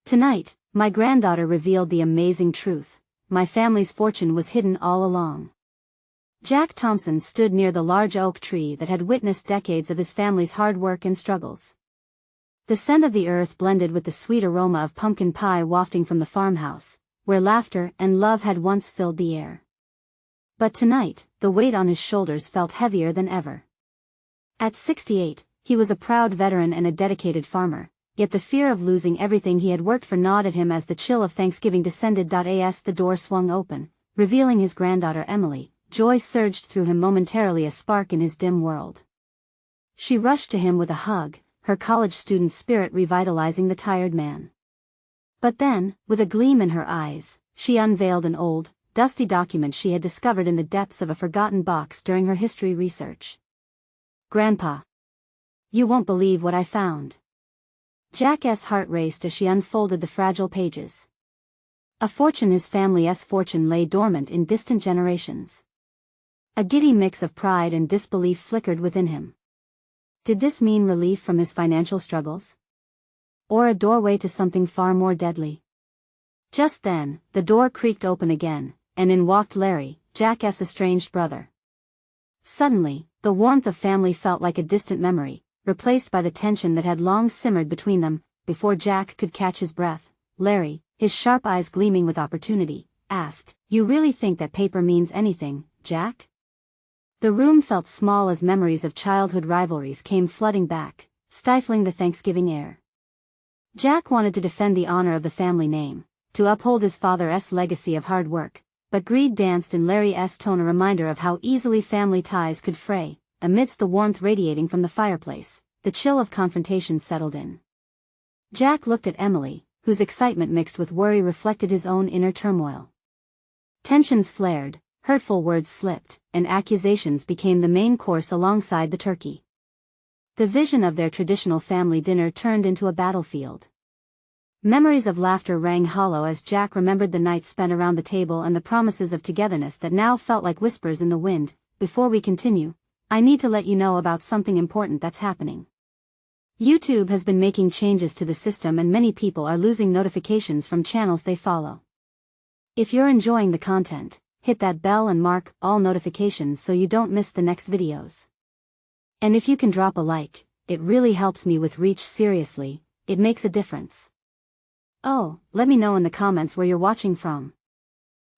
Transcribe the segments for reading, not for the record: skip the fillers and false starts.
Tonight, my granddaughter revealed the amazing truth. My family's fortune was hidden all along. Jack Thompson stood near the large oak tree that had witnessed decades of his family's hard work and struggles. The scent of the earth blended with the sweet aroma of pumpkin pie wafting from the farmhouse, where laughter and love had once filled the air. But tonight, the weight on his shoulders felt heavier than ever. At 68, he was a proud veteran and a dedicated farmer, yet the fear of losing everything he had worked for gnawed at him as the chill of Thanksgiving descended. As the door swung open, revealing his granddaughter Emily, joy surged through him, momentarily a spark in his dim world. She rushed to him with a hug, her college student spirit revitalizing the tired man. But then, with a gleam in her eyes, she unveiled an old, dusty document she had discovered in the depths of a forgotten box during her history research. "Grandpa, you won't believe what I found." Jack's heart raced as she unfolded the fragile pages. A fortune, his family's fortune, lay dormant in distant generations. A giddy mix of pride and disbelief flickered within him. Did this mean relief from his financial struggles? Or a doorway to something far more deadly? Just then, the door creaked open again, and in walked Larry, Jack's estranged brother. Suddenly, the warmth of family felt like a distant memory, replaced by the tension that had long simmered between them. Before Jack could catch his breath, Larry, his sharp eyes gleaming with opportunity, asked, "You really think that paper means anything, Jack?" The room felt small as memories of childhood rivalries came flooding back, stifling the Thanksgiving air. Jack wanted to defend the honor of the family name, to uphold his father's legacy of hard work, but greed danced in Larry's tone, a reminder of how easily family ties could fray. Amidst the warmth radiating from the fireplace, the chill of confrontation settled in. Jack looked at Emily, whose excitement mixed with worry reflected his own inner turmoil. Tensions flared, hurtful words slipped, and accusations became the main course alongside the turkey. The vision of their traditional family dinner turned into a battlefield. Memories of laughter rang hollow as Jack remembered the nights spent around the table and the promises of togetherness that now felt like whispers in the wind. Before we continue, I need to let you know about something important that's happening. YouTube has been making changes to the system and many people are losing notifications from channels they follow. If you're enjoying the content, hit that bell and mark all notifications so you don't miss the next videos. And if you can drop a like, it really helps me with reach. Seriously, it makes a difference. Oh, let me know in the comments where you're watching from.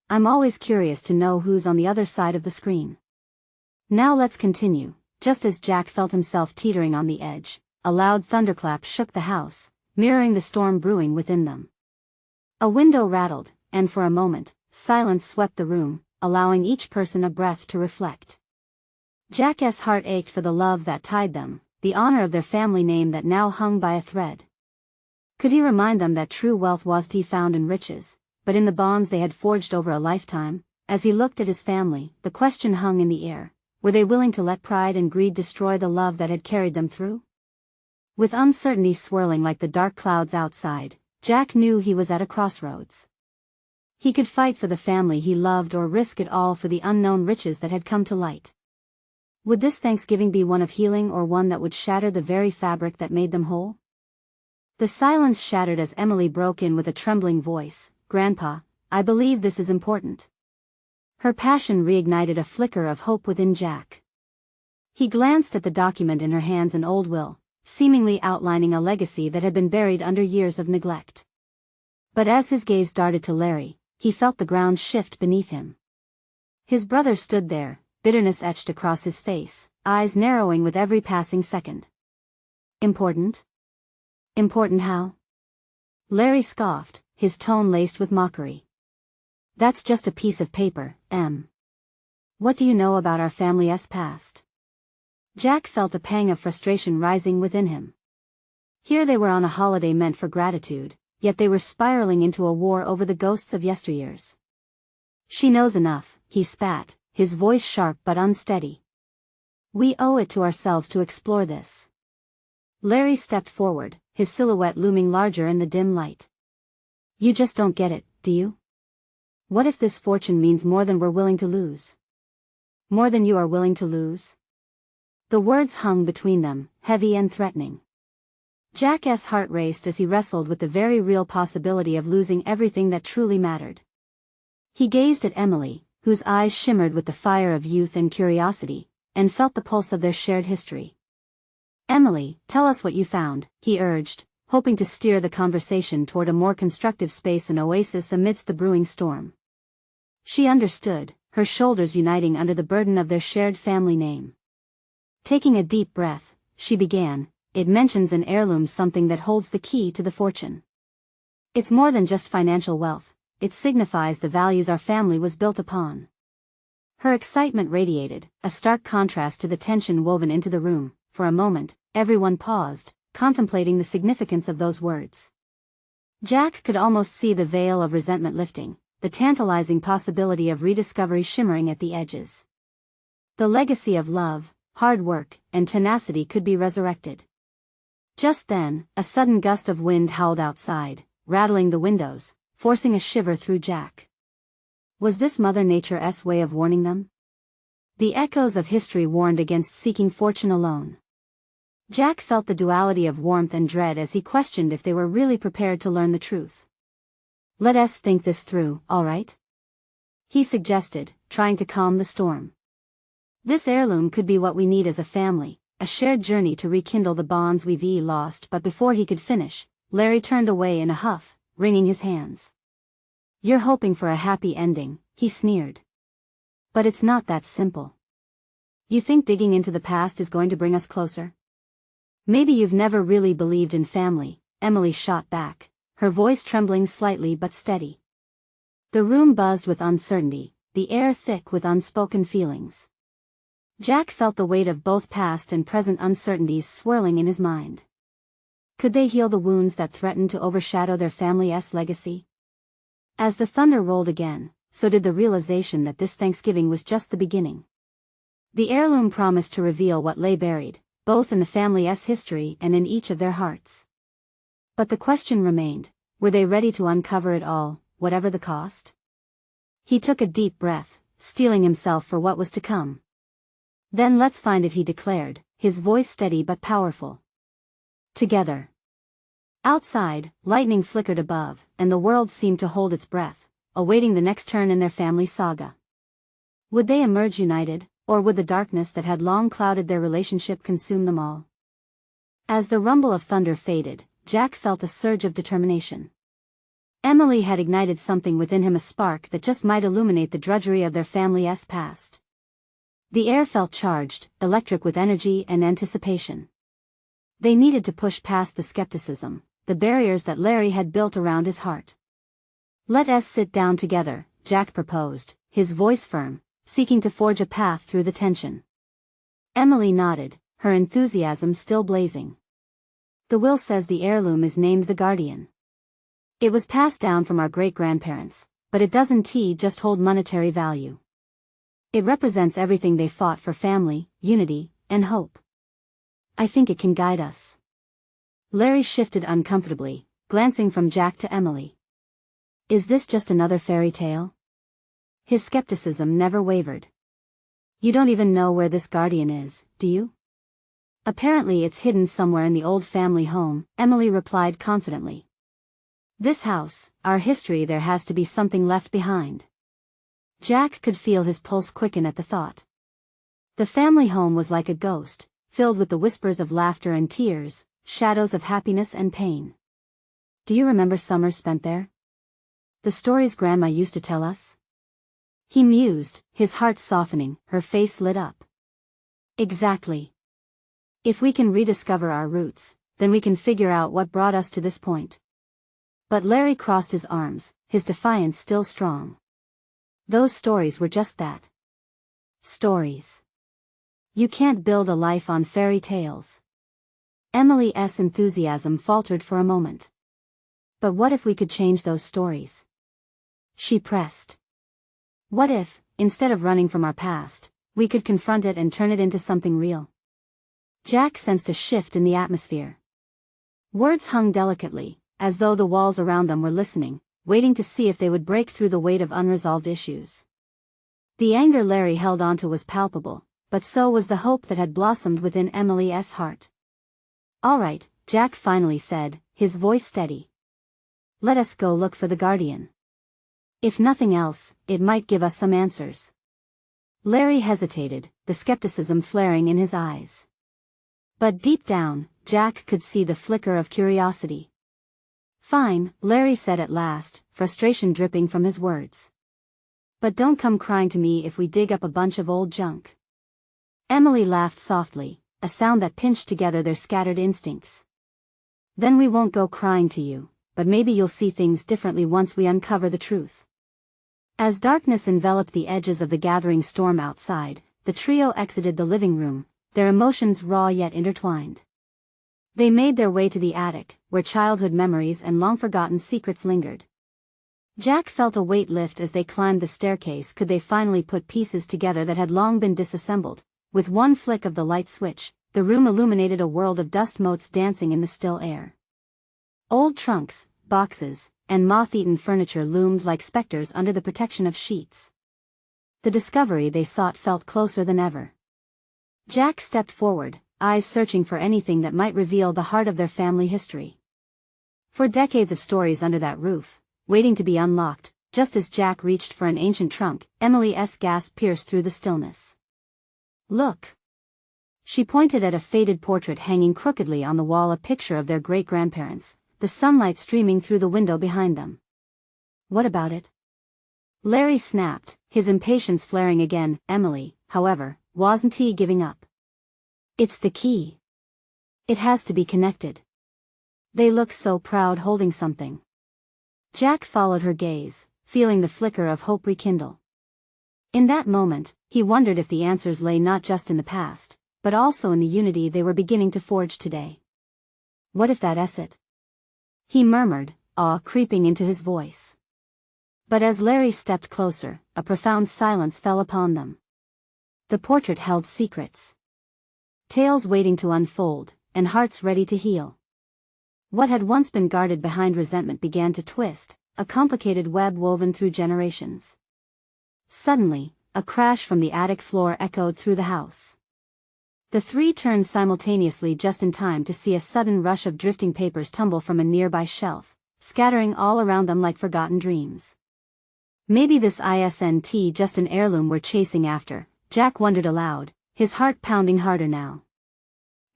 I'm always curious to know who's on the other side of the screen. Now let's continue. Just as Jack felt himself teetering on the edge, a loud thunderclap shook the house, mirroring the storm brewing within them. A window rattled, and for a moment, silence swept the room, allowing each person a breath to reflect. Jack's heart ached for the love that tied them, the honor of their family name that now hung by a thread. Could he remind them that true wealth wasn't to be found in riches, but in the bonds they had forged over a lifetime? As he looked at his family, the question hung in the air. Were they willing to let pride and greed destroy the love that had carried them through? With uncertainty swirling like the dark clouds outside, Jack knew he was at a crossroads. He could fight for the family he loved or risk it all for the unknown riches that had come to light. Would this Thanksgiving be one of healing or one that would shatter the very fabric that made them whole? The silence shattered as Emily broke in with a trembling voice. "Grandpa, I believe this is important." Her passion reignited a flicker of hope within Jack. He glanced at the document in her hands, an old will, seemingly outlining a legacy that had been buried under years of neglect. But as his gaze darted to Larry, he felt the ground shift beneath him. His brother stood there, bitterness etched across his face, eyes narrowing with every passing second. "Important? Important how?" Larry scoffed, his tone laced with mockery. "That's just a piece of paper, Em. What do you know about our family's past?" Jack felt a pang of frustration rising within him. Here they were on a holiday meant for gratitude, yet they were spiraling into a war over the ghosts of yesteryears. "She knows enough," he spat, his voice sharp but unsteady. "We owe it to ourselves to explore this." Larry stepped forward, his silhouette looming larger in the dim light. "You just don't get it, do you? What if this fortune means more than we're willing to lose? More than you are willing to lose?" The words hung between them, heavy and threatening. Jack's heart raced as he wrestled with the very real possibility of losing everything that truly mattered. He gazed at Emily, whose eyes shimmered with the fire of youth and curiosity, and felt the pulse of their shared history. "Emily, tell us what you found," he urged, hoping to steer the conversation toward a more constructive space and oasis amidst the brewing storm. She understood, her shoulders uniting under the burden of their shared family name. Taking a deep breath, she began, "It mentions an heirloom, something that holds the key to the fortune. It's more than just financial wealth, it signifies the values our family was built upon." Her excitement radiated, a stark contrast to the tension woven into the room. For a moment, everyone paused, contemplating the significance of those words. Jack could almost see the veil of resentment lifting, the tantalizing possibility of rediscovery shimmering at the edges. The legacy of love, hard work, and tenacity could be resurrected. Just then, a sudden gust of wind howled outside, rattling the windows, forcing a shiver through Jack. Was this Mother Nature's way of warning them? The echoes of history warned against seeking fortune alone. Jack felt the duality of warmth and dread as he questioned if they were really prepared to learn the truth. "Let us think this through, all right?" he suggested, trying to calm the storm. "This heirloom could be what we need as a family, a shared journey to rekindle the bonds we've lost." But before he could finish, Larry turned away in a huff, wringing his hands. "You're hoping for a happy ending," he sneered. "But it's not that simple. You think digging into the past is going to bring us closer? Maybe you've never really believed in family," Emily shot back, her voice trembling slightly but steady. The room buzzed with uncertainty, the air thick with unspoken feelings. Jack felt the weight of both past and present uncertainties swirling in his mind. Could they heal the wounds that threatened to overshadow their family's legacy? As the thunder rolled again, so did the realization that this Thanksgiving was just the beginning. The heirloom promised to reveal what lay buried, both in the family's history and in each of their hearts. But the question remained, were they ready to uncover it all, whatever the cost? He took a deep breath, steeling himself for what was to come. "Then let's find it," he declared, his voice steady but powerful. "Together." Outside, lightning flickered above, and the world seemed to hold its breath, awaiting the next turn in their family saga. Would they emerge united, or would the darkness that had long clouded their relationship consume them all? As the rumble of thunder faded, Jack felt a surge of determination. Emily had ignited something within him, a spark that just might illuminate the drudgery of their family's past. The air felt charged, electric with energy and anticipation. They needed to push past the skepticism, the barriers that Larry had built around his heart. "Let us sit down together," Jack proposed, his voice firm, seeking to forge a path through the tension. Emily nodded, her enthusiasm still blazing. "The will says the heirloom is named the Guardian. It was passed down from our great-grandparents, but it doesn't just hold monetary value. It represents everything they fought for: family, unity, and hope. I think it can guide us." Larry shifted uncomfortably, glancing from Jack to Emily. "Is this just another fairy tale?" His skepticism never wavered. "You don't even know where this guardian is, do you?" "Apparently it's hidden somewhere in the old family home," Emily replied confidently. "This house, our history, there has to be something left behind." Jack could feel his pulse quicken at the thought. The family home was like a ghost, filled with the whispers of laughter and tears, shadows of happiness and pain. "Do you remember summers spent there? The stories Grandma used to tell us?" He mused, his heart softening, her face lit up. "Exactly. If we can rediscover our roots, then we can figure out what brought us to this point." But Larry crossed his arms, his defiance still strong. "Those stories were just that. Stories. You can't build a life on fairy tales." Emily's enthusiasm faltered for a moment. "But what if we could change those stories?" she pressed. "What if, instead of running from our past, we could confront it and turn it into something real?" Jack sensed a shift in the atmosphere. Words hung delicately, as though the walls around them were listening, waiting to see if they would break through the weight of unresolved issues. The anger Larry held onto was palpable, but so was the hope that had blossomed within Emily's heart. "All right, Jack finally said, his voice steady. Let us go look for the guardian. If nothing else, it might give us some answers. Larry hesitated, the skepticism flaring in his eyes. But deep down, Jack could see the flicker of curiosity. Fine, Larry said at last, frustration dripping from his words. But don't come crying to me if we dig up a bunch of old junk. Emily laughed softly, a sound that pinched together their scattered instincts. Then we won't go crying to you, but maybe you'll see things differently once we uncover the truth. As darkness enveloped the edges of the gathering storm outside, the trio exited the living room, their emotions raw yet intertwined. They made their way to the attic, where childhood memories and long-forgotten secrets lingered. Jack felt a weight lift as they climbed the staircase. Could they finally put pieces together that had long been disassembled? With one flick of the light switch, the room illuminated a world of dust motes dancing in the still air. Old trunks, boxes, and moth-eaten furniture loomed like specters under the protection of sheets. The discovery they sought felt closer than ever. Jack stepped forward, eyes searching for anything that might reveal the heart of their family history. For decades of stories under that roof, waiting to be unlocked, just as Jack reached for an ancient trunk, Emily's gasp pierced through the stillness. Look! She pointed at a faded portrait hanging crookedly on the wall, a picture of their great-grandparents, the sunlight streaming through the window behind them. What about it? Larry snapped, his impatience flaring again. Emily, however, wasn't giving up. It's the key. It has to be connected. They look so proud holding something. Jack followed her gaze, feeling the flicker of hope rekindle. In that moment, he wondered if the answers lay not just in the past, but also in the unity they were beginning to forge today. What if that's it? He murmured, awe creeping into his voice. But as Larry stepped closer, a profound silence fell upon them. The portrait held secrets. Tales waiting to unfold, and hearts ready to heal. What had once been guarded behind resentment began to twist, a complicated web woven through generations. Suddenly, a crash from the attic floor echoed through the house. The three turned simultaneously just in time to see a sudden rush of drifting papers tumble from a nearby shelf, scattering all around them like forgotten dreams. Maybe this isn't just an heirloom we're chasing after, Jack wondered aloud, his heart pounding harder now.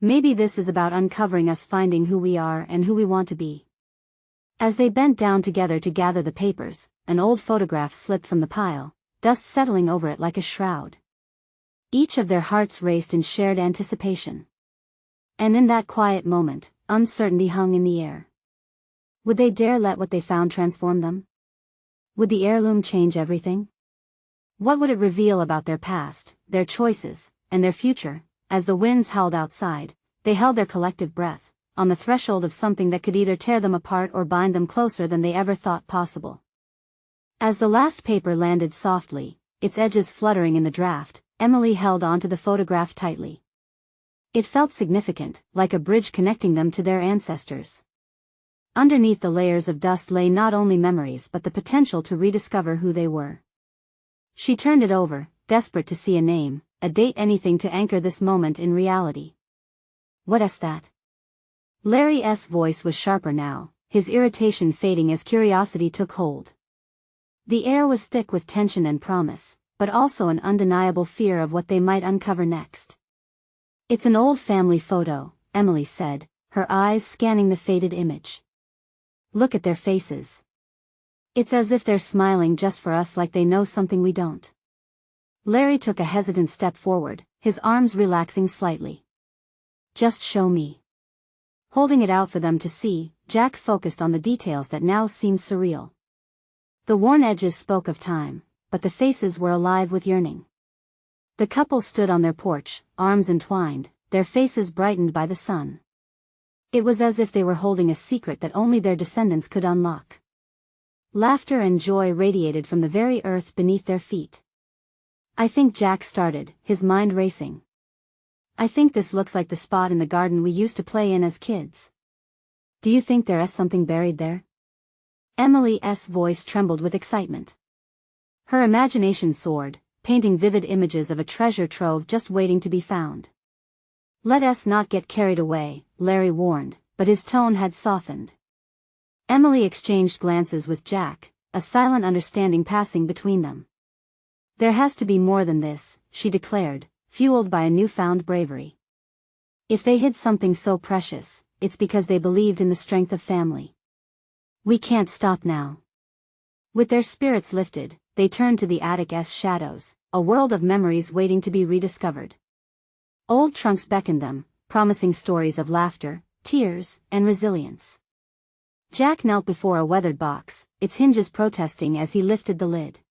Maybe this is about uncovering us, finding who we are and who we want to be. As they bent down together to gather the papers, an old photograph slipped from the pile, dust settling over it like a shroud. Each of their hearts raced in shared anticipation. And in that quiet moment, uncertainty hung in the air. Would they dare let what they found transform them? Would the heirloom change everything? What would it reveal about their past, their choices, and their future? As the winds howled outside, they held their collective breath, on the threshold of something that could either tear them apart or bind them closer than they ever thought possible. As the last paper landed softly, its edges fluttering in the draft, Emily held onto the photograph tightly. It felt significant, like a bridge connecting them to their ancestors. Underneath the layers of dust lay not only memories but the potential to rediscover who they were. She turned it over, desperate to see a name, a date, anything to anchor this moment in reality. What's that? Larry's voice was sharper now, his irritation fading as curiosity took hold. The air was thick with tension and promise, but also an undeniable fear of what they might uncover next. It's an old family photo, Emily said, her eyes scanning the faded image. Look at their faces. It's as if they're smiling just for us, like they know something we don't. Larry took a hesitant step forward, his arms relaxing slightly. Just show me. Holding it out for them to see, Jack focused on the details that now seemed surreal. The worn edges spoke of time, but the faces were alive with yearning. The couple stood on their porch, arms entwined, their faces brightened by the sun. It was as if they were holding a secret that only their descendants could unlock. Laughter and joy radiated from the very earth beneath their feet. I think Jack started, his mind racing. I think this looks like the spot in the garden we used to play in as kids. Do you think there's something buried there? Emily's voice trembled with excitement. Her imagination soared, painting vivid images of a treasure trove just waiting to be found. Let us not get carried away, Larry warned, but his tone had softened. Emily exchanged glances with Jack, a silent understanding passing between them. "There has to be more than this," she declared, fueled by a newfound bravery. "If they hid something so precious, it's because they believed in the strength of family. We can't stop now." With their spirits lifted, they turned to the attic's shadows, a world of memories waiting to be rediscovered. Old trunks beckoned them, promising stories of laughter, tears, and resilience. Jack knelt before a weathered box, its hinges protesting as he lifted the lid.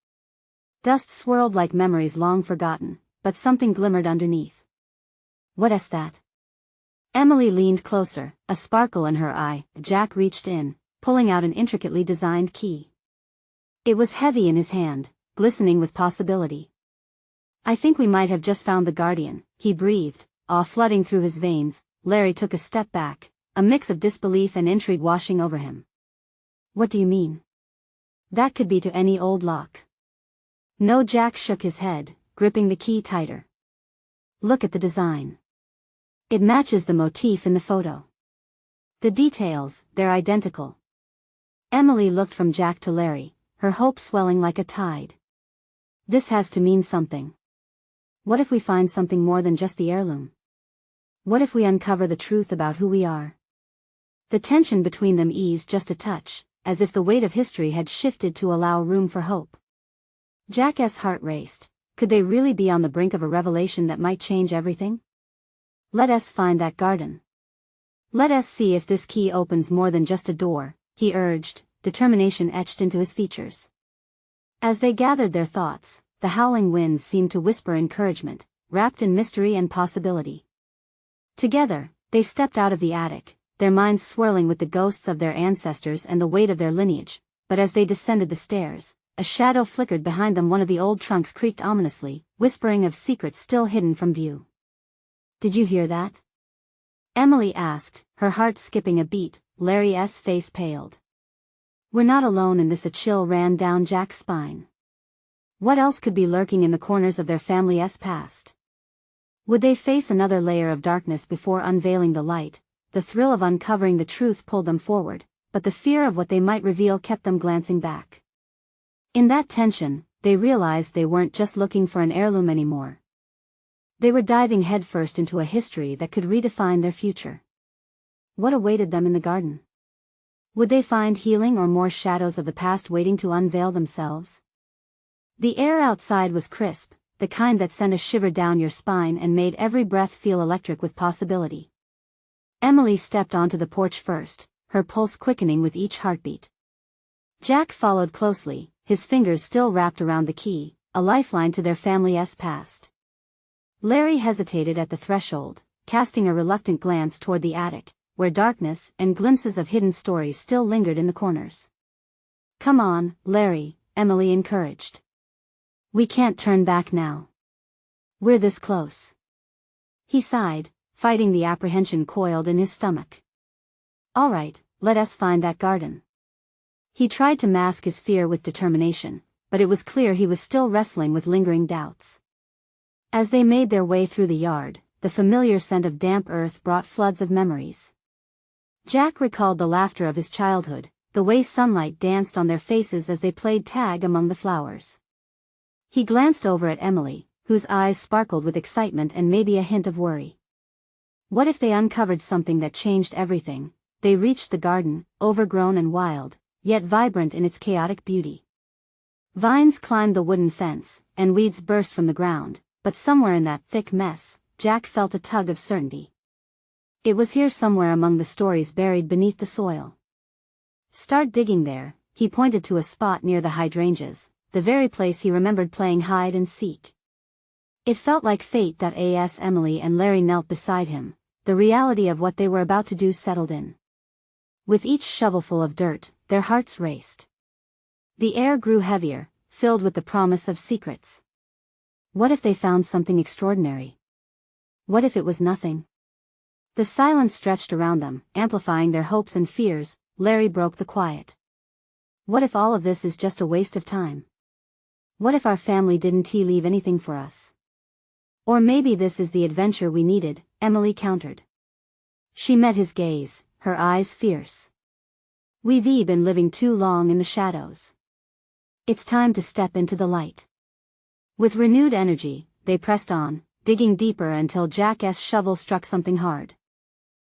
Dust swirled like memories long forgotten, but something glimmered underneath. "What's that?" Emily leaned closer, a sparkle in her eye. Jack reached in, pulling out an intricately designed key. It was heavy in his hand, glistening with possibility. "I think we might have just found the guardian," he breathed, awe flooding through his veins. Larry took a step back, a mix of disbelief and intrigue washing over him. "What do you mean?" "That could be to any old lock." "No." Jack shook his head, gripping the key tighter. "Look at the design. It matches the motif in the photo. The details, they're identical." Emily looked from Jack to Larry, her hope swelling like a tide. "This has to mean something. What if we find something more than just the heirloom? What if we uncover the truth about who we are?" The tension between them eased just a touch, as if the weight of history had shifted to allow room for hope. Jack's heart raced. Could they really be on the brink of a revelation that might change everything? "Let us find that garden. Let us see if this key opens more than just a door," he urged, determination etched into his features. As they gathered their thoughts, the howling winds seemed to whisper encouragement, wrapped in mystery and possibility. Together, they stepped out of the attic, their minds swirling with the ghosts of their ancestors and the weight of their lineage, but as they descended the stairs, a shadow flickered behind them. One of the old trunks creaked ominously, whispering of secrets still hidden from view. "Did you hear that?" Emily asked, her heart skipping a beat. Larry's face paled. "We're not alone in this." A chill ran down Jack's spine. What else could be lurking in the corners of their family's past? Would they face another layer of darkness before unveiling the light? The thrill of uncovering the truth pulled them forward, but the fear of what they might reveal kept them glancing back. In that tension, they realized they weren't just looking for an heirloom anymore. They were diving headfirst into a history that could redefine their future. What awaited them in the garden? Would they find healing or more shadows of the past waiting to unveil themselves? The air outside was crisp, the kind that sent a shiver down your spine and made every breath feel electric with possibility. Emily stepped onto the porch first, her pulse quickening with each heartbeat. Jack followed closely, his fingers still wrapped around the key, a lifeline to their family's past. Larry hesitated at the threshold, casting a reluctant glance toward the attic, where darkness and glimpses of hidden stories still lingered in the corners. "Come on, Larry," Emily encouraged. "We can't turn back now. We're this close." He sighed, fighting the apprehension coiled in his stomach. "All right, let us find that garden." He tried to mask his fear with determination, but it was clear he was still wrestling with lingering doubts. As they made their way through the yard, the familiar scent of damp earth brought floods of memories. Jack recalled the laughter of his childhood, the way sunlight danced on their faces as they played tag among the flowers. He glanced over at Emily, whose eyes sparkled with excitement and maybe a hint of worry. What if they uncovered something that changed everything? They reached the garden, overgrown and wild, yet vibrant in its chaotic beauty. Vines climbed the wooden fence, and weeds burst from the ground, but somewhere in that thick mess, Jack felt a tug of certainty. It was here somewhere among the stories buried beneath the soil. "Start digging there," he pointed to a spot near the hydrangeas, the very place he remembered playing hide and seek. It felt like fate. As Emily and Larry knelt beside him, the reality of what they were about to do settled in. With each shovelful of dirt, their hearts raced. The air grew heavier, filled with the promise of secrets. What if they found something extraordinary? What if it was nothing? The silence stretched around them, amplifying their hopes and fears. Larry broke the quiet. "What if all of this is just a waste of time? What if our family didn't leave anything for us? Or maybe this is the adventure we needed," Emily countered. She met his gaze, her eyes fierce. "We've been living too long in the shadows. It's time to step into the light." With renewed energy, they pressed on, digging deeper until Jack's shovel struck something hard.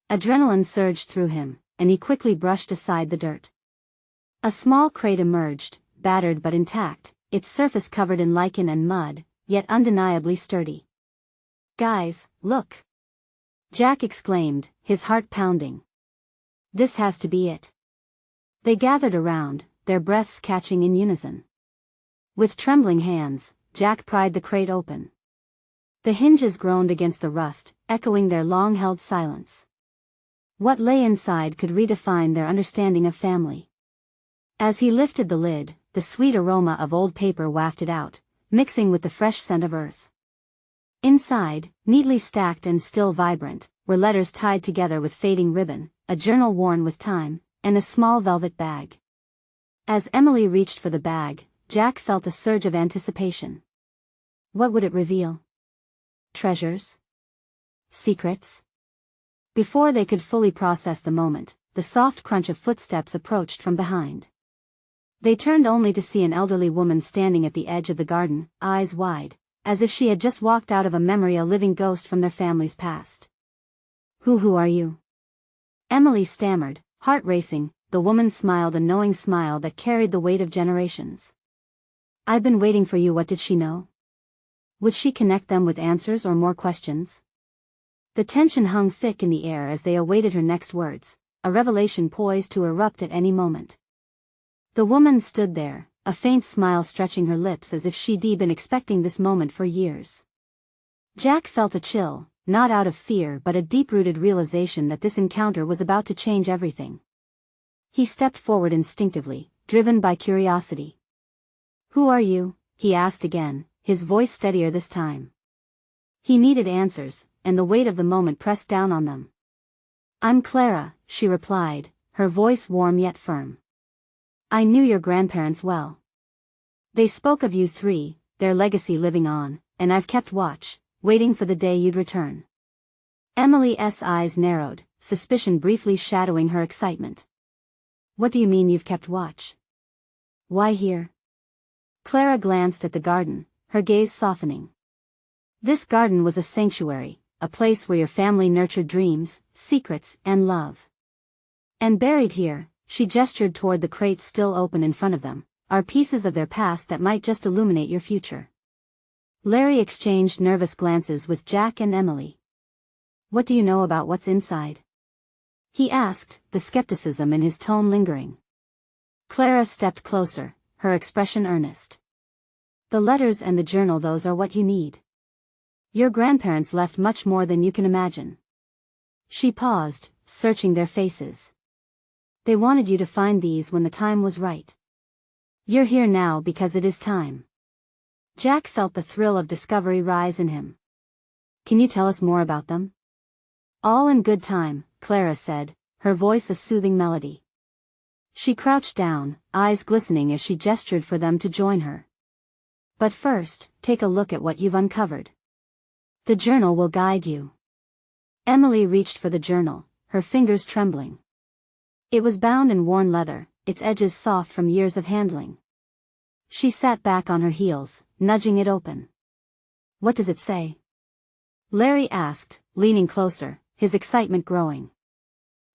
Adrenaline surged through him, and he quickly brushed aside the dirt. A small crate emerged, battered but intact, its surface covered in lichen and mud, yet undeniably sturdy. "Guys, look!" Jack exclaimed, his heart pounding. "This has to be it." They gathered around, their breaths catching in unison. With trembling hands, Jack pried the crate open. The hinges groaned against the rust, echoing their long-held silence. What lay inside could redefine their understanding of family. As he lifted the lid, the sweet aroma of old paper wafted out, mixing with the fresh scent of earth. Inside, neatly stacked and still vibrant, were letters tied together with fading ribbon, a journal worn with time, and a small velvet bag. As Emily reached for the bag, Jack felt a surge of anticipation. What would it reveal? Treasures? Secrets? Before they could fully process the moment, the soft crunch of footsteps approached from behind. They turned only to see an elderly woman standing at the edge of the garden, eyes wide, as if she had just walked out of a memory, a living ghost from their family's past. Who are you?" Emily stammered, heart racing. The woman smiled, a knowing smile that carried the weight of generations. "I've been waiting for you." What did she know? Would she connect them with answers or more questions? The tension hung thick in the air as they awaited her next words, a revelation poised to erupt at any moment. The woman stood there, a faint smile stretching her lips as if she'd been expecting this moment for years. Jack felt a chill, not out of fear but a deep-rooted realization that this encounter was about to change everything. He stepped forward instinctively, driven by curiosity. "Who are you?" he asked again, his voice steadier this time. He needed answers, and the weight of the moment pressed down on them. "I'm Clara," she replied, her voice warm yet firm. "I knew your grandparents well. They spoke of you three, their legacy living on, and I've kept watch, waiting for the day you'd return." Emily's eyes narrowed, suspicion briefly shadowing her excitement. "What do you mean you've kept watch? Why here?" Clara glanced at the garden, her gaze softening. This garden was a sanctuary, a place where your family nurtured dreams, secrets, and love. And buried here, she gestured toward the crate still open in front of them, are pieces of their past that might just illuminate your future. Larry exchanged nervous glances with Jack and Emily. "What do you know about what's inside?" he asked, the skepticism in his tone lingering. Clara stepped closer, her expression earnest. "The letters and the journal, those are what you need. Your grandparents left much more than you can imagine." She paused, searching their faces. "They wanted you to find these when the time was right. You're here now because it is time." Jack felt the thrill of discovery rise in him. "Can you tell us more about them?" "All in good time," Clara said, her voice a soothing melody. She crouched down, eyes glistening as she gestured for them to join her. "But first, take a look at what you've uncovered. The journal will guide you." Emily reached for the journal, her fingers trembling. It was bound in worn leather, its edges soft from years of handling. She sat back on her heels, nudging it open. "What does it say?" Larry asked, leaning closer, his excitement growing.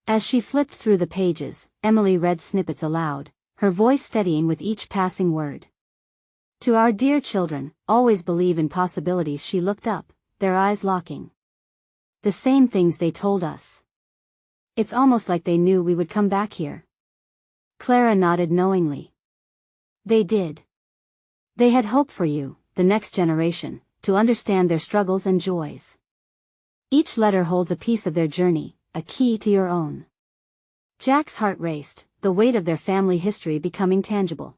As she flipped through the pages, Emily read snippets aloud, her voice steadying with each passing word. "To our dear children, always believe in possibilities." She looked up, their eyes locking. "The same things they told us. It's almost like they knew we would come back here." Clara nodded knowingly. "They did. They had hope for you, the next generation, to understand their struggles and joys. Each letter holds a piece of their journey, a key to your own." Jack's heart raced, the weight of their family history becoming tangible.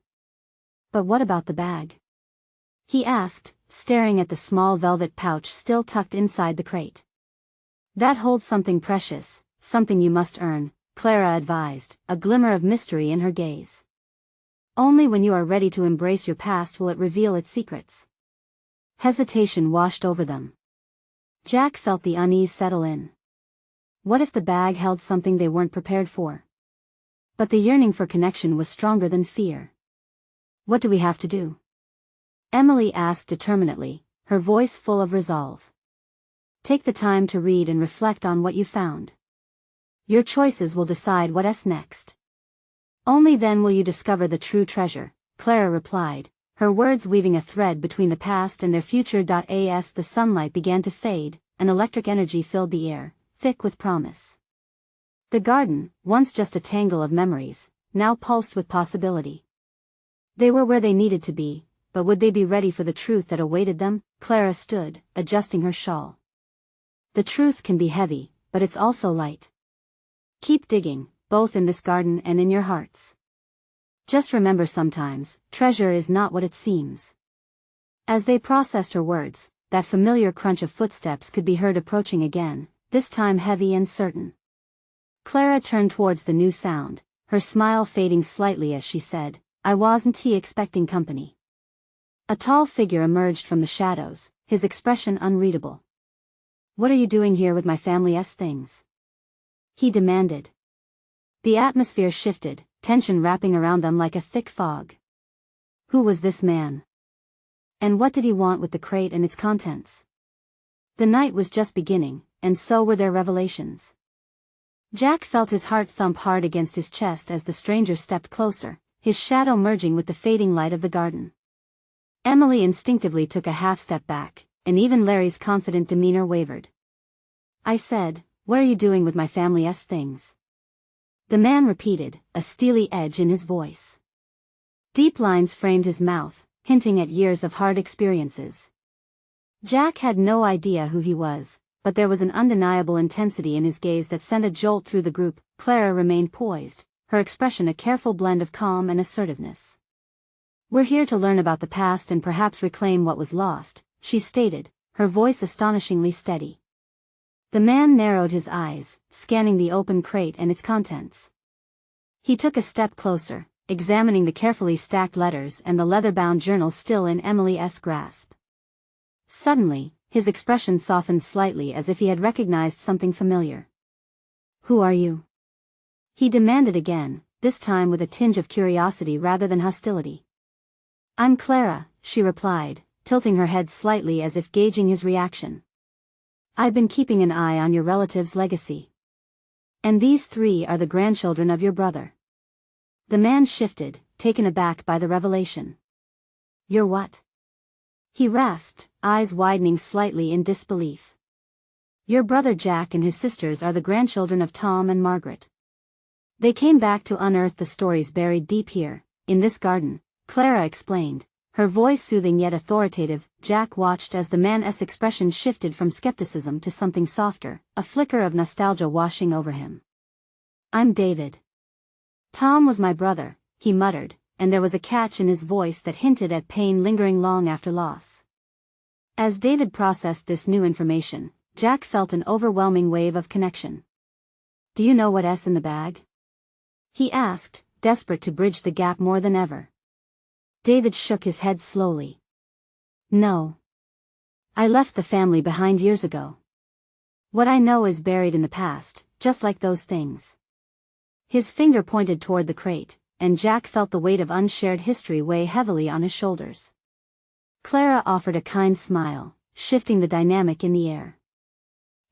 "But what about the bag?" he asked, staring at the small velvet pouch still tucked inside the crate. "That holds something precious, something you must earn," Clara advised, a glimmer of mystery in her gaze. "Only when you are ready to embrace your past will it reveal its secrets." Hesitation washed over them. Jack felt the unease settle in. What if the bag held something they weren't prepared for? But the yearning for connection was stronger than fear. What do we have to do? Emily asked determinedly, her voice full of resolve. Take the time to read and reflect on what you found. Your choices will decide what's next. Only then will you discover the true treasure, Clara replied, her words weaving a thread between the past and their future. As the sunlight began to fade, an electric energy filled the air, thick with promise. The garden, once just a tangle of memories, now pulsed with possibility. They were where they needed to be, but would they be ready for the truth that awaited them? Clara stood, adjusting her shawl. The truth can be heavy, but it's also light. Keep digging, both in this garden and in your hearts. Just remember, sometimes, treasure is not what it seems. As they processed her words, that familiar crunch of footsteps could be heard approaching again, this time heavy and certain. Clara turned towards the new sound, her smile fading slightly as she said, I wasn't expecting company. A tall figure emerged from the shadows, his expression unreadable. What are you doing here with my family's things? He demanded. The atmosphere shifted, tension wrapping around them like a thick fog. Who was this man? And what did he want with the crate and its contents? The night was just beginning, and so were their revelations. Jack felt his heart thump hard against his chest as the stranger stepped closer, his shadow merging with the fading light of the garden. Emily instinctively took a half-step back, and even Larry's confident demeanor wavered. I said, what are you doing with my family's things? The man repeated, a steely edge in his voice. Deep lines framed his mouth, hinting at years of hard experiences. Jack had no idea who he was, but there was an undeniable intensity in his gaze that sent a jolt through the group. Clara remained poised, her expression a careful blend of calm and assertiveness. We're here to learn about the past and perhaps reclaim what was lost, she stated, her voice astonishingly steady. The man narrowed his eyes, scanning the open crate and its contents. He took a step closer, examining the carefully stacked letters and the leather-bound journal still in Emily's grasp. Suddenly, his expression softened slightly as if he had recognized something familiar. Who are you? He demanded again, this time with a tinge of curiosity rather than hostility. I'm Clara, she replied, tilting her head slightly as if gauging his reaction. I've been keeping an eye on your relative's legacy. And these three are the grandchildren of your brother. The man shifted, taken aback by the revelation. You're what? He rasped, eyes widening slightly in disbelief. Your brother Jack and his sisters are the grandchildren of Tom and Margaret. They came back to unearth the stories buried deep here, in this garden, Clara explained, her voice soothing yet authoritative. Jack watched as the man's expression shifted from skepticism to something softer, a flicker of nostalgia washing over him. I'm David. Tom was my brother, he muttered, and there was a catch in his voice that hinted at pain lingering long after loss. As David processed this new information, Jack felt an overwhelming wave of connection. Do you know what's in the bag? He asked, desperate to bridge the gap more than ever. David shook his head slowly. No. I left the family behind years ago. What I know is buried in the past, just like those things. His finger pointed toward the crate, and Jack felt the weight of unshared history weigh heavily on his shoulders. Clara offered a kind smile, shifting the dynamic in the air.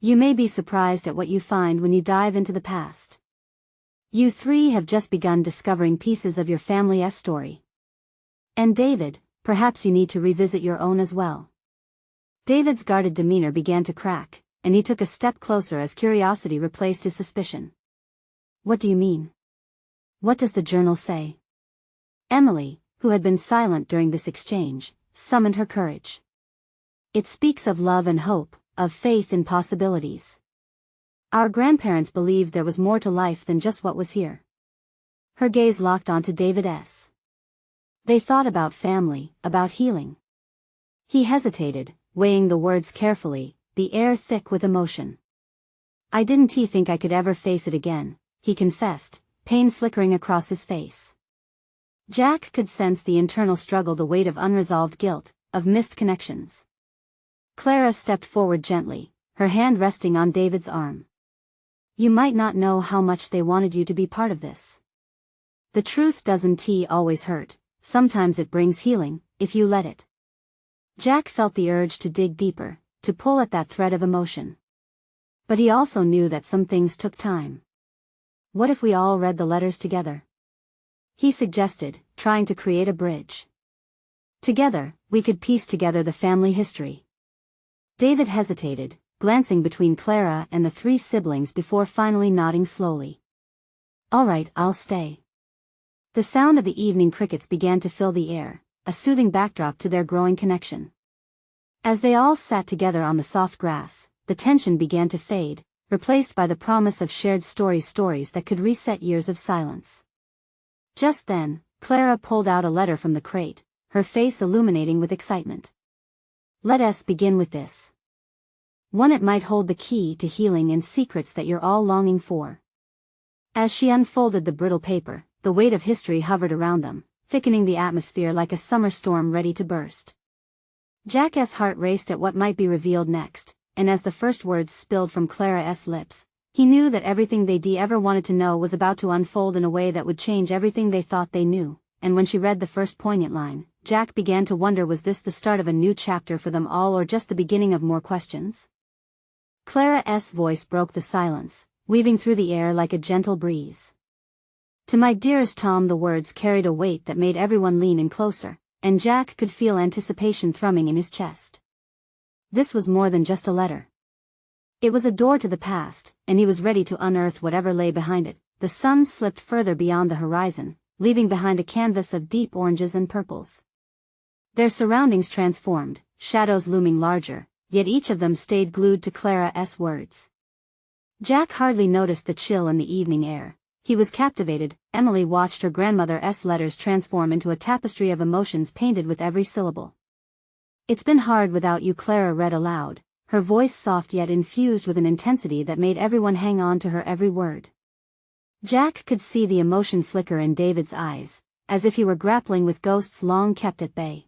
You may be surprised at what you find when you dive into the past. You three have just begun discovering pieces of your family's story. And David, perhaps you need to revisit your own as well. David's guarded demeanor began to crack, and he took a step closer as curiosity replaced his suspicion. What do you mean? What does the journal say? Emily, who had been silent during this exchange, summoned her courage. It speaks of love and hope, of faith in possibilities. Our grandparents believed there was more to life than just what was here. Her gaze locked onto David's. They thought about family, about healing. He hesitated, weighing the words carefully, the air thick with emotion. I didn't think I could ever face it again, he confessed, pain flickering across his face. Jack could sense the internal struggle, the weight of unresolved guilt, of missed connections. Clara stepped forward gently, her hand resting on David's arm. You might not know how much they wanted you to be part of this. The truth doesn't always hurt, sometimes it brings healing, if you let it. Jack felt the urge to dig deeper, to pull at that thread of emotion. But he also knew that some things took time. What if we all read the letters together? He suggested, trying to create a bridge. Together, we could piece together the family history. David hesitated, glancing between Clara and the three siblings before finally nodding slowly. All right, I'll stay. The sound of the evening crickets began to fill the air, a soothing backdrop to their growing connection. As they all sat together on the soft grass, the tension began to fade, replaced by the promise of shared stories that could reset years of silence. Just then, Clara pulled out a letter from the crate, her face illuminating with excitement. Let us begin with this. One, it might hold the key to healing and secrets that you're all longing for. As she unfolded the brittle paper, the weight of history hovered around them, thickening the atmosphere like a summer storm ready to burst. Jack's heart raced at what might be revealed next, and as the first words spilled from Clara's lips, he knew that everything they'd ever wanted to know was about to unfold in a way that would change everything they thought they knew. And when she read the first poignant line, Jack began to wonder, was this the start of a new chapter for them all or just the beginning of more questions? Clara's voice broke the silence, weaving through the air like a gentle breeze. To my dearest Tom, the words carried a weight that made everyone lean in closer, and Jack could feel anticipation thrumming in his chest. This was more than just a letter. It was a door to the past, and he was ready to unearth whatever lay behind it. The sun slipped further beyond the horizon, leaving behind a canvas of deep oranges and purples. Their surroundings transformed, shadows looming larger, yet each of them stayed glued to Clara's words. Jack hardly noticed the chill in the evening air. He was captivated. Emily watched her grandmother's letters transform into a tapestry of emotions painted with every syllable. It's been hard without you, Clara read aloud, her voice soft yet infused with an intensity that made everyone hang on to her every word. Jack could see the emotion flicker in David's eyes, as if he were grappling with ghosts long kept at bay.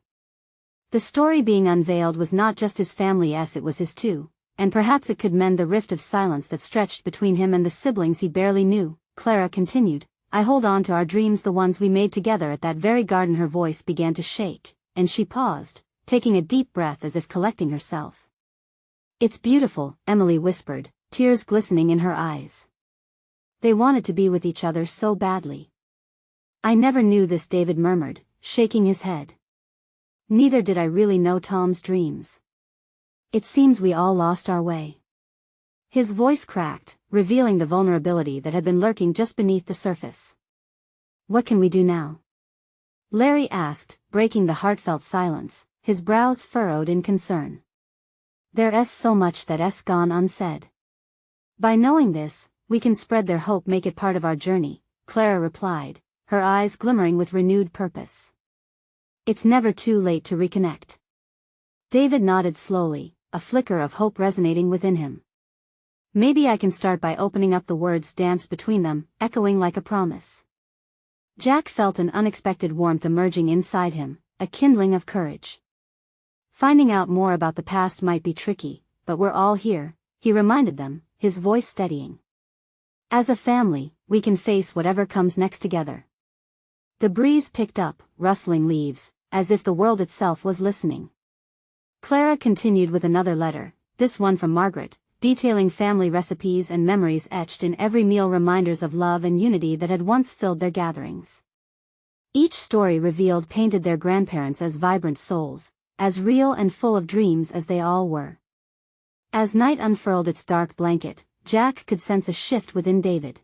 The story being unveiled was not just his family's, it was his too, and perhaps it could mend the rift of silence that stretched between him and the siblings he barely knew. Clara continued, I hold on to our dreams, the ones we made together at that very garden. Her voice began to shake, and she paused, taking a deep breath as if collecting herself. It's beautiful, Emily whispered, tears glistening in her eyes. They wanted to be with each other so badly. I never knew this, David murmured, shaking his head. Neither did I really know Tom's dreams. It seems we all lost our way. His voice cracked, revealing the vulnerability that had been lurking just beneath the surface. What can we do now? Larry asked, breaking the heartfelt silence, his brows furrowed in concern. There's so much that's gone unsaid. By knowing this, we can spread their hope, make it part of our journey, Clara replied, her eyes glimmering with renewed purpose. It's never too late to reconnect. David nodded slowly, a flicker of hope resonating within him. Maybe I can start by opening up. The words danced between them, echoing like a promise. Jack felt an unexpected warmth emerging inside him, a kindling of courage. Finding out more about the past might be tricky, but we're all here, he reminded them, his voice steadying. As a family, we can face whatever comes next together. The breeze picked up, rustling leaves, as if the world itself was listening. Clara continued with another letter, this one from Margaret, detailing family recipes and memories etched in every meal, reminders of love and unity that had once filled their gatherings. Each story revealed painted their grandparents as vibrant souls, as real and full of dreams as they all were. As night unfurled its dark blanket, Jack could sense a shift within David.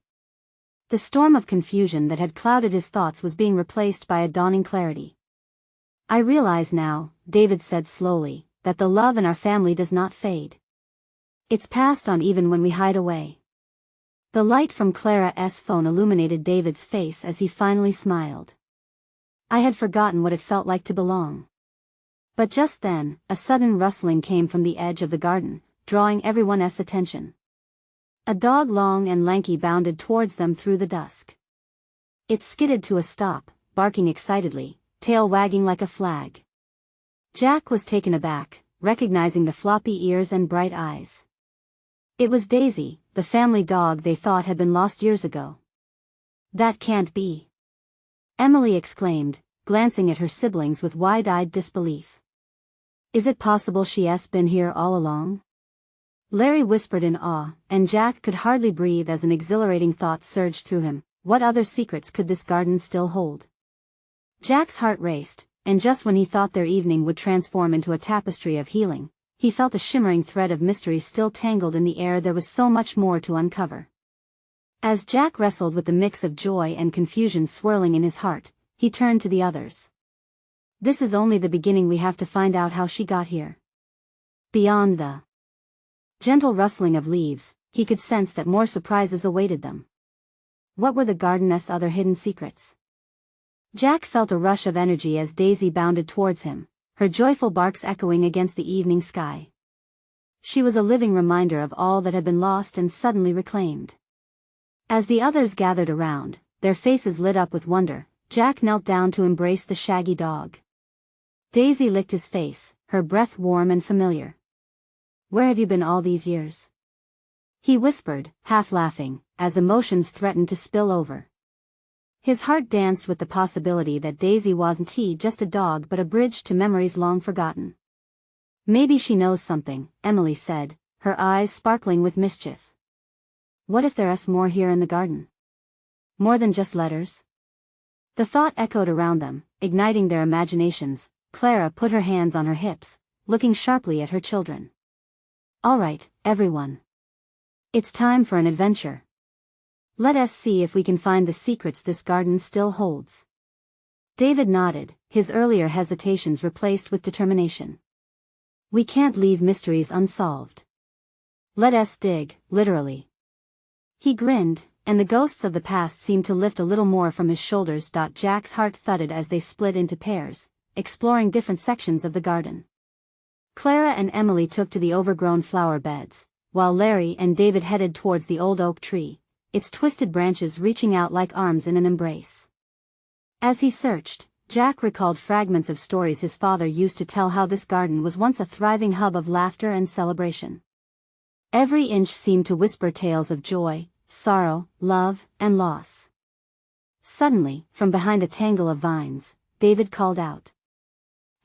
The storm of confusion that had clouded his thoughts was being replaced by a dawning clarity. I realize now, David said slowly, that the love in our family does not fade. It's passed on even when we hide away. The light from Clara's phone illuminated David's face as he finally smiled. I had forgotten what it felt like to belong. But just then, a sudden rustling came from the edge of the garden, drawing everyone's attention. A dog, long and lanky, bounded towards them through the dusk. It skidded to a stop, barking excitedly, tail wagging like a flag. Jack was taken aback, recognizing the floppy ears and bright eyes. It was Daisy, the family dog they thought had been lost years ago. That can't be, Emily exclaimed, glancing at her siblings with wide-eyed disbelief. Is it possible she's been here all along? Larry whispered in awe, and Jack could hardly breathe as an exhilarating thought surged through him. What other secrets could this garden still hold? Jack's heart raced, and just when he thought their evening would transform into a tapestry of healing, he felt a shimmering thread of mystery still tangled in the air. There was so much more to uncover. As Jack wrestled with the mix of joy and confusion swirling in his heart, he turned to the others. This is only the beginning. We have to find out how she got here. Beyond the gentle rustling of leaves, he could sense that more surprises awaited them. What were the garden's other hidden secrets? Jack felt a rush of energy as Daisy bounded towards him, her joyful barks echoing against the evening sky. She was a living reminder of all that had been lost and suddenly reclaimed. As the others gathered around, their faces lit up with wonder, Jack knelt down to embrace the shaggy dog. Daisy licked his face, her breath warm and familiar. Where have you been all these years? He whispered, half laughing, as emotions threatened to spill over. His heart danced with the possibility that Daisy wasn't just a dog but a bridge to memories long forgotten. Maybe she knows something, Emily said, her eyes sparkling with mischief. What if there's more here in the garden? More than just letters? The thought echoed around them, igniting their imaginations. Clara put her hands on her hips, looking sharply at her children. All right, everyone. It's time for an adventure. Let us see if we can find the secrets this garden still holds. David nodded, his earlier hesitations replaced with determination. We can't leave mysteries unsolved. Let us dig, literally. He grinned, and the ghosts of the past seemed to lift a little more from his shoulders. Jack's heart thudded as they split into pairs, exploring different sections of the garden. Clara and Emily took to the overgrown flower beds, while Larry and David headed towards the old oak tree, its twisted branches reaching out like arms in an embrace. As he searched, Jack recalled fragments of stories his father used to tell, how this garden was once a thriving hub of laughter and celebration. Every inch seemed to whisper tales of joy, sorrow, love, and loss. Suddenly, from behind a tangle of vines, David called out.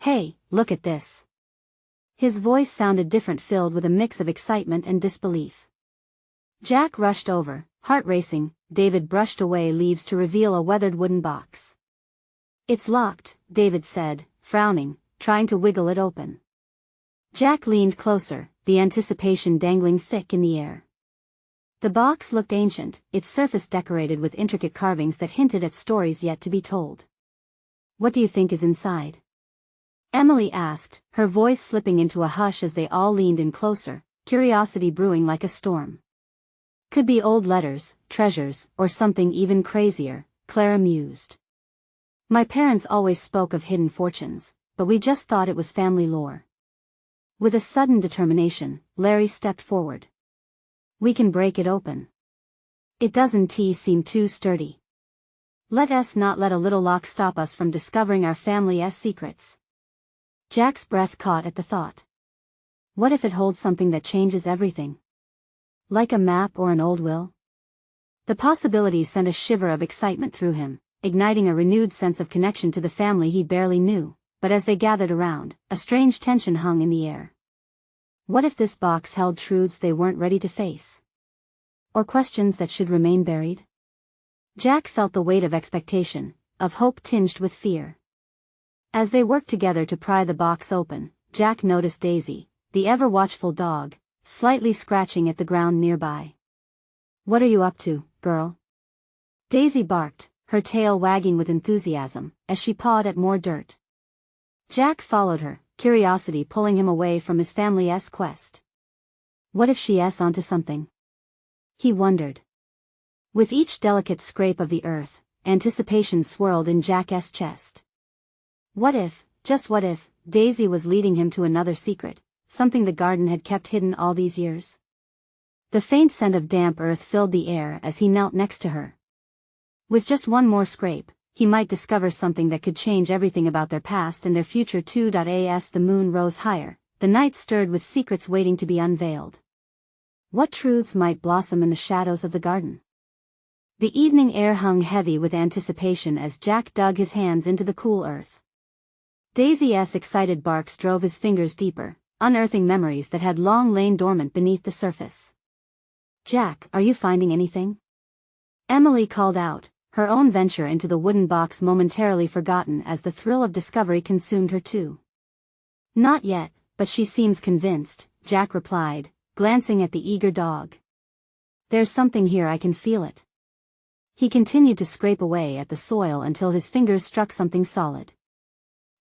Hey, look at this. His voice sounded different, filled with a mix of excitement and disbelief. Jack rushed over, heart racing. David brushed away leaves to reveal a weathered wooden box. It's locked, David said, frowning, trying to wiggle it open. Jack leaned closer, the anticipation dangling thick in the air. The box looked ancient, its surface decorated with intricate carvings that hinted at stories yet to be told. What do you think is inside? Emily asked, her voice slipping into a hush as they all leaned in closer, curiosity brewing like a storm. Could be old letters, treasures, or something even crazier, Clara mused. My parents always spoke of hidden fortunes, but we just thought it was family lore. With a sudden determination, Larry stepped forward. We can break it open. It doesn't seem too sturdy. Let us not let a little lock stop us from discovering our family's secrets. Jack's breath caught at the thought. What if it holds something that changes everything? Like a map or an old will? The possibility sent a shiver of excitement through him, igniting a renewed sense of connection to the family he barely knew, but as they gathered around, a strange tension hung in the air. What if this box held truths they weren't ready to face? Or questions that should remain buried? Jack felt the weight of expectation, of hope tinged with fear. As they worked together to pry the box open, Jack noticed Daisy, the ever-watchful dog, slightly scratching at the ground nearby. What are you up to, girl? Daisy barked, her tail wagging with enthusiasm, as she pawed at more dirt. Jack followed her, curiosity pulling him away from his family's quest. What if she's onto something? He wondered. With each delicate scrape of the earth, anticipation swirled in Jack's chest. What if, just what if, Daisy was leading him to another secret, something the garden had kept hidden all these years? The faint scent of damp earth filled the air as he knelt next to her. With just one more scrape, he might discover something that could change everything about their past and their future too. As the moon rose higher, the night stirred with secrets waiting to be unveiled. What truths might blossom in the shadows of the garden? The evening air hung heavy with anticipation as Jack dug his hands into the cool earth. Daisy's excited barks drove his fingers deeper, unearthing memories that had long lain dormant beneath the surface. "Jack, are you finding anything?" Emily called out, her own venture into the wooden box momentarily forgotten as the thrill of discovery consumed her too. "Not yet, but she seems convinced," Jack replied, glancing at the eager dog. "There's something here, I can feel it." He continued to scrape away at the soil until his fingers struck something solid.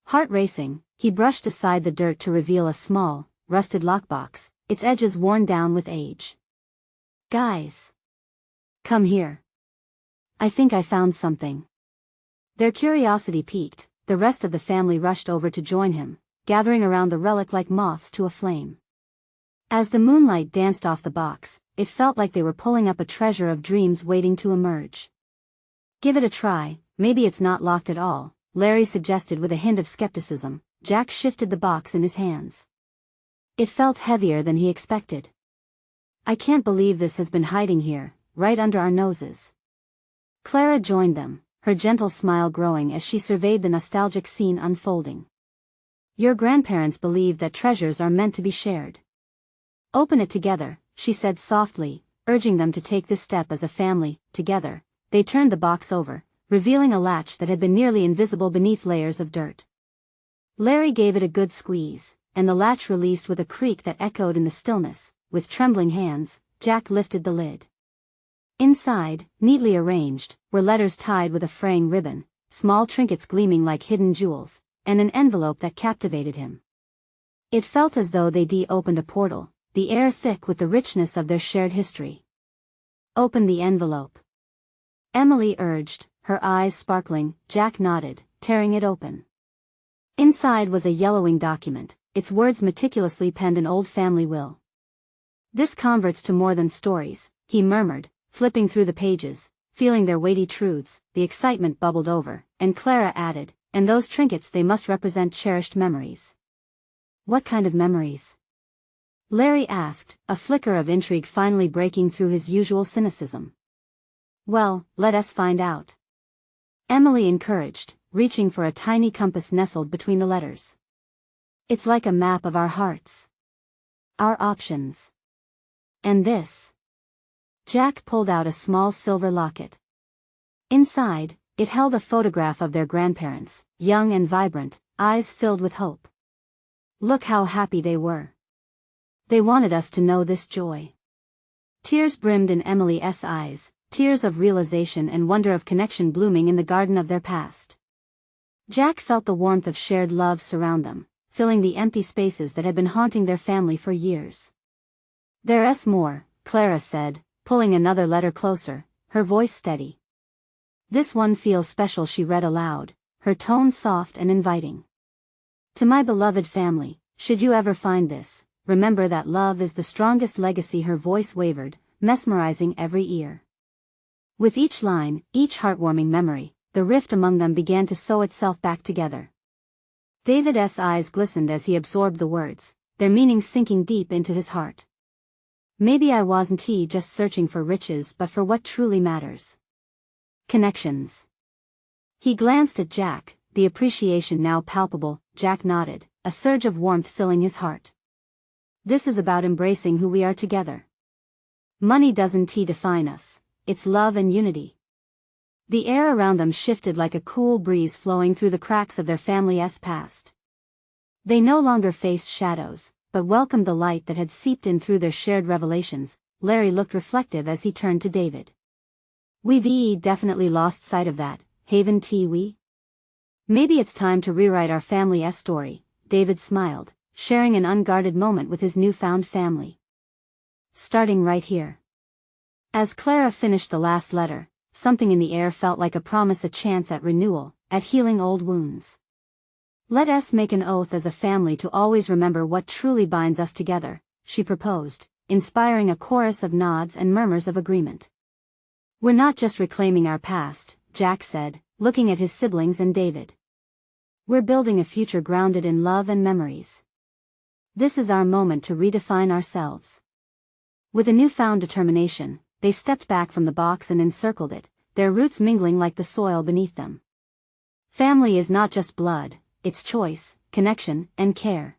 Heart racing, he brushed aside the dirt to reveal a small, rusted lockbox, its edges worn down with age. "Guys, come here. I think I found something." Their curiosity piqued, the rest of the family rushed over to join him, gathering around the relic like moths to a flame. As the moonlight danced off the box, it felt like they were pulling up a treasure of dreams waiting to emerge. "Give it a try, maybe it's not locked at all," Larry suggested with a hint of skepticism. Jack shifted the box in his hands. It felt heavier than he expected. "I can't believe this has been hiding here, right under our noses." Clara joined them, her gentle smile growing as she surveyed the nostalgic scene unfolding. "Your grandparents believed that treasures are meant to be shared. Open it together," she said softly, urging them to take this step as a family. Together, they turned the box over, revealing a latch that had been nearly invisible beneath layers of dirt. Larry gave it a good squeeze, and the latch released with a creak that echoed in the stillness. With trembling hands, Jack lifted the lid. Inside, neatly arranged, were letters tied with a fraying ribbon, small trinkets gleaming like hidden jewels, and an envelope that captivated him. It felt as though they'd opened a portal, the air thick with the richness of their shared history. "Open the envelope," Emily urged, her eyes sparkling. Jack nodded, tearing it open. Inside was a yellowing document, its words meticulously penned, an old family will. "This converts to more than stories," he murmured, flipping through the pages, feeling their weighty truths. The excitement bubbled over, and Clara added, "And those trinkets, they must represent cherished memories." "What kind of memories?" Larry asked, a flicker of intrigue finally breaking through his usual cynicism. "Well, let us find out," Emily encouraged, reaching for a tiny compass nestled between the letters. "It's like a map of our hearts. Our options. And this." Jack pulled out a small silver locket. Inside, it held a photograph of their grandparents, young and vibrant, eyes filled with hope. "Look how happy they were. They wanted us to know this joy." Tears brimmed in Emily's eyes, tears of realization and wonder of connection blooming in the garden of their past. Jack felt the warmth of shared love surround them, filling the empty spaces that had been haunting their family for years. "There's more," Clara said, pulling another letter closer, her voice steady. "This one feels special," she read aloud, her tone soft and inviting. "To my beloved family, should you ever find this, remember that love is the strongest legacy." Her voice wavered, mesmerizing every ear. With each line, each heartwarming memory, the rift among them began to sew itself back together. David's eyes glistened as he absorbed the words, their meaning sinking deep into his heart. "Maybe I wasn't just searching for riches but for what truly matters. Connections." He glanced at Jack, the appreciation now palpable. Jack nodded, a surge of warmth filling his heart. "This is about embracing who we are together. Money doesn't define us. It's love and unity." The air around them shifted like a cool breeze flowing through the cracks of their family's past. They no longer faced shadows, but welcomed the light that had seeped in through their shared revelations. Larry looked reflective as he turned to David. "We've definitely lost sight of that, haven't we? Maybe it's time to rewrite our family's story." David smiled, sharing an unguarded moment with his newfound family. "Starting right here." As Clara finished the last letter, something in the air felt like a promise, a chance at renewal, at healing old wounds. "Let us make an oath as a family to always remember what truly binds us together," she proposed, inspiring a chorus of nods and murmurs of agreement. "We're not just reclaiming our past," Jack said, looking at his siblings and David. "We're building a future grounded in love and memories. This is our moment to redefine ourselves." With a newfound determination, they stepped back from the box and encircled it, their roots mingling like the soil beneath them. Family is not just blood, it's choice, connection, and care.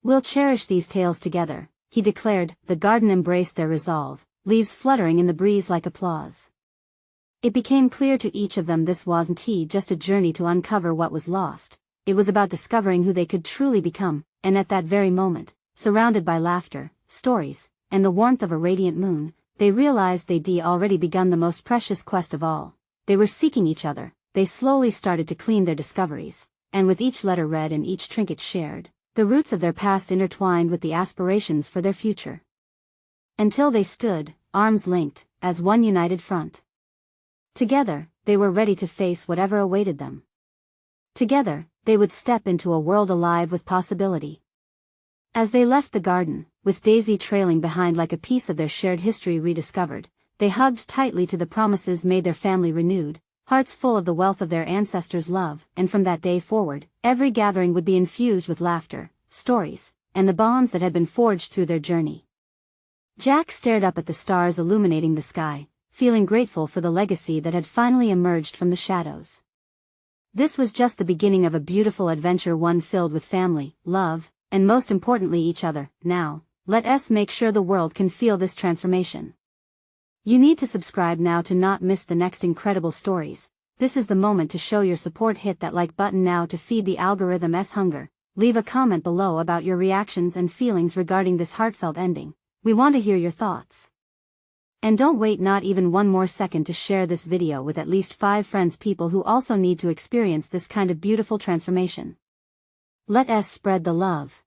We'll cherish these tales together, he declared. The garden embraced their resolve, leaves fluttering in the breeze like applause. It became clear to each of them this wasn't just a journey to uncover what was lost, it was about discovering who they could truly become, and at that very moment, surrounded by laughter, stories, and the warmth of a radiant moon, they realized they'd already begun the most precious quest of all. They were seeking each other. They slowly started to clean their discoveries, and with each letter read and each trinket shared, the roots of their past intertwined with the aspirations for their future. Until they stood, arms linked, as one united front. Together, they were ready to face whatever awaited them. Together, they would step into a world alive with possibility. As they left the garden, with Daisy trailing behind like a piece of their shared history rediscovered, they hugged tightly to the promises made, their family renewed, hearts full of the wealth of their ancestors' love, and from that day forward, every gathering would be infused with laughter, stories, and the bonds that had been forged through their journey. Jack stared up at the stars illuminating the sky, feeling grateful for the legacy that had finally emerged from the shadows. This was just the beginning of a beautiful adventure, one filled with family, love, and most importantly each other. Now, let us make sure the world can feel this transformation. You need to subscribe now to not miss the next incredible stories. This is the moment to show your support. Hit that like button now to feed the algorithm's hunger. Leave a comment below about your reactions and feelings regarding this heartfelt ending. We want to hear your thoughts. And don't wait not even one more second to share this video with at least 5 friends, people who also need to experience this kind of beautiful transformation. Let us spread the love.